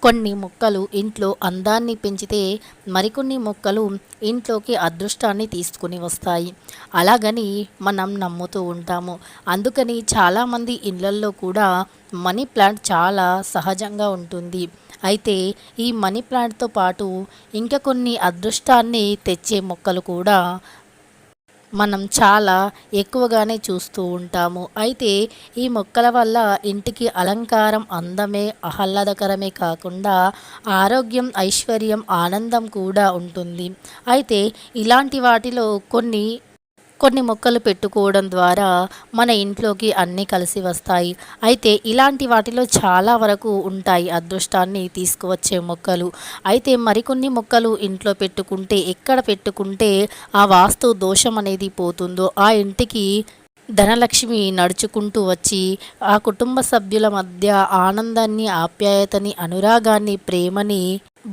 కొన్ని మొక్కలు ఇంట్లో అందాన్ని పెంచితే మరికొన్ని మొక్కలు ఇంట్లోకి అదృష్టాన్ని తీసుకుని వస్తాయి. అలాగని మనం నమ్ముతూ ఉంటాము. అందుకని చాలామంది ఇళ్లల్లో కూడా మనీ ప్లాంట్ చాలా సహజంగా ఉంటుంది. అయితే ఈ మనీ ప్లాంట్తో పాటు ఇంకా కొన్ని అదృష్టాన్ని తెచ్చే మొక్కలు కూడా మనం చాలా ఎక్కువగానే చూస్తూ ఉంటాము. అయితే ఈ మొక్కల వల్ల ఇంటికి అలంకారం, అందమే, ఆహ్లాదకరమే కాకుండా ఆరోగ్యం, ఐశ్వర్యం, ఆనందం కూడా ఉంటుంది. అయితే ఇలాంటి వాటిలో కొన్ని కొన్ని మొక్కలు పెట్టుకోవడం ద్వారా మన ఇంట్లోకి అన్నీ కలిసి వస్తాయి. అయితే ఇలాంటి వాటిలో చాలా వరకు ఉంటాయి అదృష్టాన్ని తీసుకువచ్చే మొక్కలు. అయితే మరికొన్ని మొక్కలు ఇంట్లో పెట్టుకుంటే, ఎక్కడ పెట్టుకుంటే ఆ వాస్తు దోషం అనేది పోతుందో, ఆ ఇంటికి ధనలక్ష్మి నడుచుకుంటూ వచ్చి ఆ కుటుంబ సభ్యుల మధ్య ఆనందాన్ని, ఆప్యాయతని, అనురాగాన్ని, ప్రేమని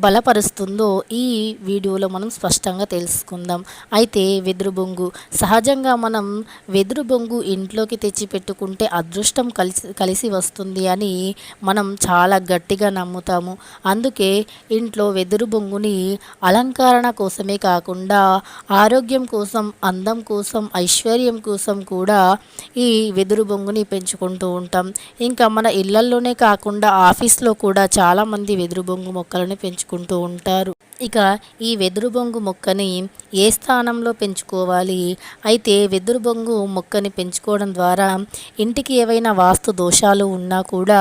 బలపరుస్తుందో ఈ వీడియోలో మనం స్పష్టంగా తెలుసుకుందాం. అయితే వెదురు బొంగు, సహజంగా మనం వెదురు బొంగు ఇంట్లోకి తెచ్చి పెట్టుకుంటే అదృష్టం కలిసి వస్తుంది అని మనం చాలా గట్టిగా నమ్ముతాము. అందుకే ఇంట్లో వెదురు బొంగుని అలంకరణ కోసమే కాకుండా ఆరోగ్యం కోసం, అందం కోసం, ఐశ్వర్యం కోసం కూడా ఈ వెదురు బొంగుని పెంచుకుంటూ ఉంటాం. ఇంకా మన ఇళ్లల్లోనే కాకుండా ఆఫీస్లో కూడా చాలామంది వెదురు బొంగు మొక్కలను పెంచుకుంటూ ఉంటారు. ఇక ఈ వెదురు బొంగు మొక్కని ఏ స్థానంలో పెంచుకోవాలి? అయితే వెదురు బొంగు మొక్కని పెంచుకోవడం ద్వారా ఇంటికి ఏవైనా వాస్తు దోషాలు ఉన్నా కూడా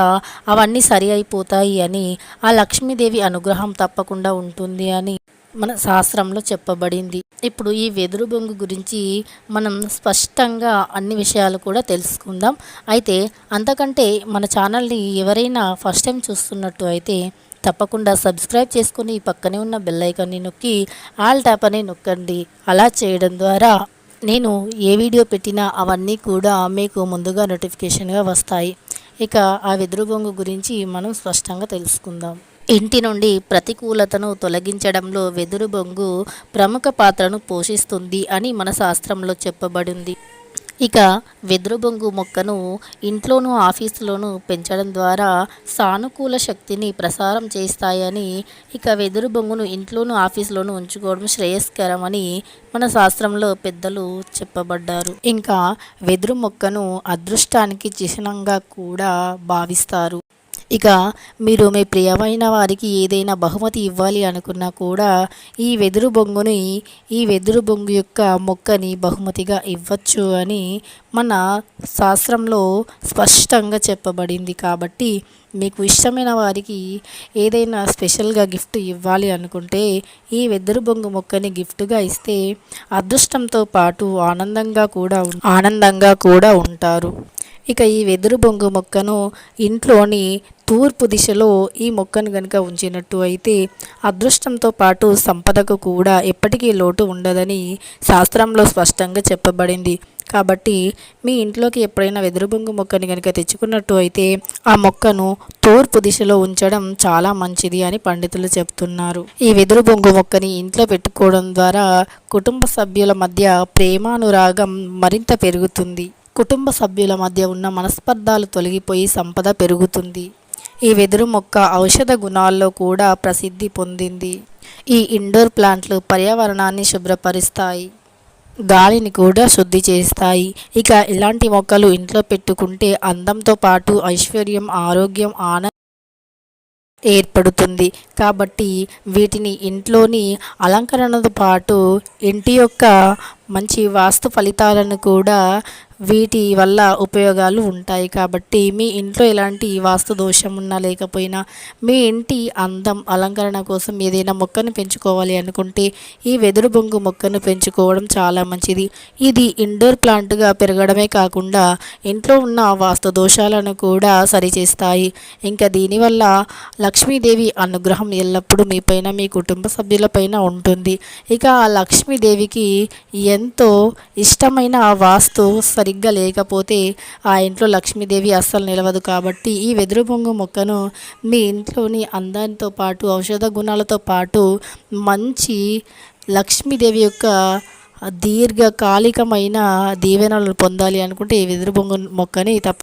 అవన్నీ సరి అయిపోతాయి అని, ఆ లక్ష్మీదేవి అనుగ్రహం తప్పకుండా ఉంటుంది అని మన శాస్త్రంలో చెప్పబడింది. ఇప్పుడు ఈ వెదురు బొంగు గురించి మనం స్పష్టంగా అన్ని విషయాలు కూడా తెలుసుకుందాం. అయితే అంతకంటే మన ఛానల్ని ఎవరైనా ఫస్ట్ టైం చూస్తున్నట్టు అయితే తప్పకుండా సబ్స్క్రైబ్ చేసుకుని పక్కనే ఉన్న బెల్ ఐకాన్ని నొక్కి ఆల్ ట్యాప్ అని నొక్కండి. అలా చేయడం ద్వారా నేను ఏ వీడియో పెట్టినా అవన్నీ కూడా మీకు ముందుగా నోటిఫికేషన్గా వస్తాయి. ఇక ఆ వెదురు బొంగు గురించి మనం స్పష్టంగా తెలుసుకుందాం. ఇంటి నుండి ప్రతికూలతను తొలగించడంలో వెదురు బొంగు ప్రముఖ పాత్రను పోషిస్తుంది అని మన శాస్త్రంలో చెప్పబడింది. ఇక వెదురు బొంగు మొక్కను ఇంట్లోనూ, ఆఫీసులోనూ పెంచడం ద్వారా సానుకూల శక్తిని ప్రసారం చేస్తాయని, ఇక వెదురు బొంగును ఇంట్లోనూ, ఆఫీసులోనూ ఉంచుకోవడం శ్రేయస్కరం అని మన శాస్త్రంలో పెద్దలు చెప్పబడ్డారు. ఇంకా వెదురు మొక్కను అదృష్టానికి చిహ్నంగా కూడా భావిస్తారు. ఇక మీరు మీ ప్రియమైన వారికి ఏదైనా బహుమతి ఇవ్వాలి అనుకున్నా కూడా ఈ వెదురు బొంగుని, ఈ వెదురు బొంగు యొక్క మొక్కని బహుమతిగా ఇవ్వచ్చు అని మన శాస్త్రంలో స్పష్టంగా చెప్పబడింది. కాబట్టి మీకు ఇష్టమైన వారికి ఏదైనా స్పెషల్గా గిఫ్ట్ ఇవ్వాలి అనుకుంటే ఈ వెదురు బొంగు మొక్కని గిఫ్ట్గా ఇస్తే అదృష్టంతో పాటు ఆనందంగా కూడా ఉంటారు. ఇక ఈ వెదురు బొంగు మొక్కను ఇంట్లోని తూర్పు దిశలో ఈ మొక్కను కనుక ఉంచినట్టు అయితే అదృష్టంతో పాటు సంపదకు కూడా ఎప్పటికీ లోటు ఉండదని శాస్త్రంలో స్పష్టంగా చెప్పబడింది. కాబట్టి మీ ఇంట్లోకి ఎప్పుడైనా వెదురు బొంగు మొక్కని కనుక తెచ్చుకున్నట్టు అయితే ఆ మొక్కను తూర్పు దిశలో ఉంచడం చాలా మంచిది అని పండితులు చెప్తున్నారు. ఈ వెదురు బొంగు మొక్కని ఇంట్లో పెట్టుకోవడం ద్వారా కుటుంబ సభ్యుల మధ్య ప్రేమానురాగం మరింత పెరుగుతుంది. కుటుంబ సభ్యుల మధ్య ఉన్న మనస్పర్ధాలు తొలగిపోయి సంపద పెరుగుతుంది. ఈ వెదురు మొక్క ఔషధ గుణాల్లో కూడా ప్రసిద్ధి పొందింది. ఈ ఇండోర్ ప్లాంట్లు పర్యావరణాన్ని శుభ్రపరుస్తాయి, గాలిని కూడా శుద్ధి చేస్తాయి. ఇక ఇలాంటి మొక్కలు ఇంట్లో పెట్టుకుంటే అందంతో పాటు ఐశ్వర్యం, ఆరోగ్యం, ఆనందం ఏర్పడుతుంది. కాబట్టి వీటిని ఇంట్లోని అలంకరణతో పాటు ఇంటి యొక్క మంచి వాస్తు ఫలితాలను కూడా వీటి వల్ల ఉపయోగాలు ఉంటాయి. కాబట్టి మీ ఇంట్లో ఎలాంటి వాస్తు దోషం ఉన్నా లేకపోయినా మీ ఇంటి అందం, అలంకరణ కోసం ఏదైనా మొక్కను పెంచుకోవాలి అనుకుంటే ఈ వెదురు బొంగు మొక్కను పెంచుకోవడం చాలా మంచిది. ఇది ఇండోర్ ప్లాంట్గా పెరగడమే కాకుండా ఇంట్లో ఉన్న వాస్తు దోషాలను కూడా సరిచేస్తాయి. ఇంకా దీనివల్ల లక్ష్మీదేవి అనుగ్రహం ఎల్లప్పుడూ మీపైన, మీ కుటుంబ సభ్యులపైన ఉంటుంది. ఇక ఆ లక్ష్మీదేవికి ఎంతో ఇష్టమైన వాస్తు సరిగ్గా లేకపోతే ఆ ఇంట్లో లక్ష్మీదేవి అస్సలు నిలవదు. కాబట్టి ఈ వెదురు బొంగు మొక్కను మీ ఇంట్లోని అందానితో పాటు, ఔషధ గుణాలతో పాటు మంచి లక్ష్మీదేవి యొక్క దీర్ఘకాలికమైన దీవెనలు పొందాలి అనుకుంటే ఈ వెదురు బొంగు మొక్కని